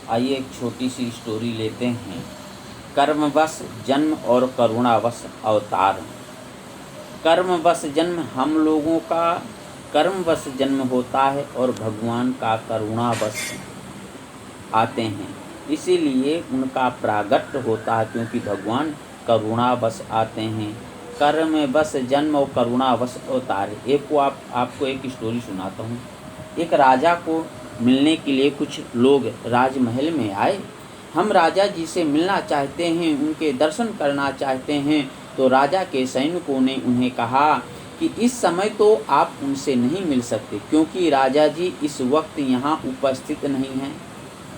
आइए एक छोटी सी स्टोरी लेते हैं। कर्मवश जन्म और करुणावश अवतार। कर्मवश जन्म हम लोगों का कर्मवश जन्म होता है और भगवान का करुणावश आते हैं, इसीलिए उनका प्रागट्य होता है, क्योंकि भगवान करुणावश आते हैं। कर्मवश जन्म और करुणावश अवतार। आपको एक स्टोरी सुनाता हूँ। एक राजा को मिलने के लिए कुछ लोग राजमहल में आए। हम राजा जी से मिलना चाहते हैं, उनके दर्शन करना चाहते हैं। तो राजा के सैनिकों ने उन्हें कहा कि इस समय तो आप उनसे नहीं मिल सकते, क्योंकि राजा जी इस वक्त यहाँ उपस्थित नहीं हैं।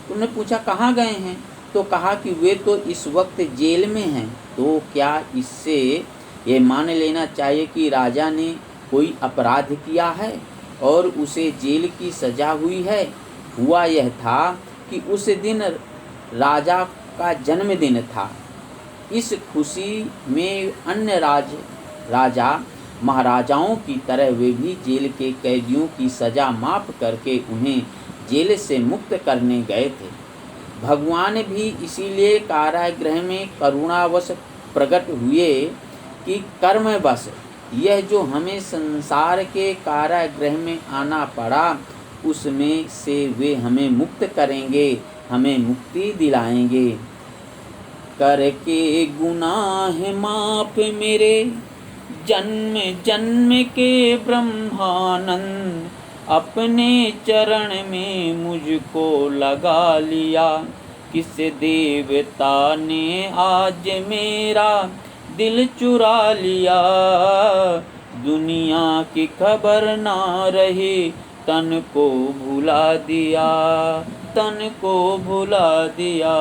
उन्होंने पूछा कहाँ गए हैं? तो कहा कि वे तो इस वक्त जेल में हैं। तो क्या इससे ये मान लेना चाहिए कि राजा ने कोई अपराध किया है और उसे जेल की सजा हुई है? हुआ यह था कि उस दिन राजा का जन्मदिन था। इस खुशी में अन्य राजा महाराजाओं की तरह वे भी जेल के कैदियों की सजा माफ़ करके उन्हें जेल से मुक्त करने गए थे। भगवान भी इसीलिए कारागृह में करुणावश प्रकट हुए कि कर्मवश यह जो हमें संसार के कारागृह में आना पड़ा, उसमें से वे हमें मुक्त करेंगे, हमें मुक्ति दिलाएंगे। करके गुनाह माफ मेरे जन्म जन्म के ब्रह्मानंद, अपने चरण में मुझको लगा लिया। किस देवता ने आज मेरा दिल चुरा लिया, दुनिया की खबर ना रही, तन को भुला दिया, तन को भुला दिया।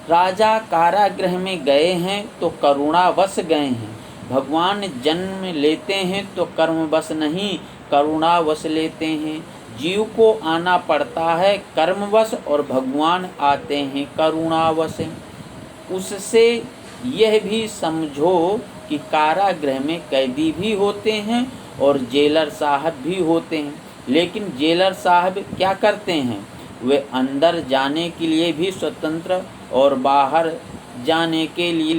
राजा कारागृह में गए हैं तो करुणावश गए हैं। भगवान जन्म लेते हैं तो कर्मवश नहीं, करुणावश लेते हैं। जीव को आना पड़ता है कर्मवश और भगवान आते हैं करुणावश। उससे यह भी समझो कि कारागृह में कैदी भी होते हैं और जेलर साहब भी होते हैं। लेकिन जेलर साहब क्या करते हैं? वे अंदर जाने के लिए भी स्वतंत्र और बाहर जाने के लिए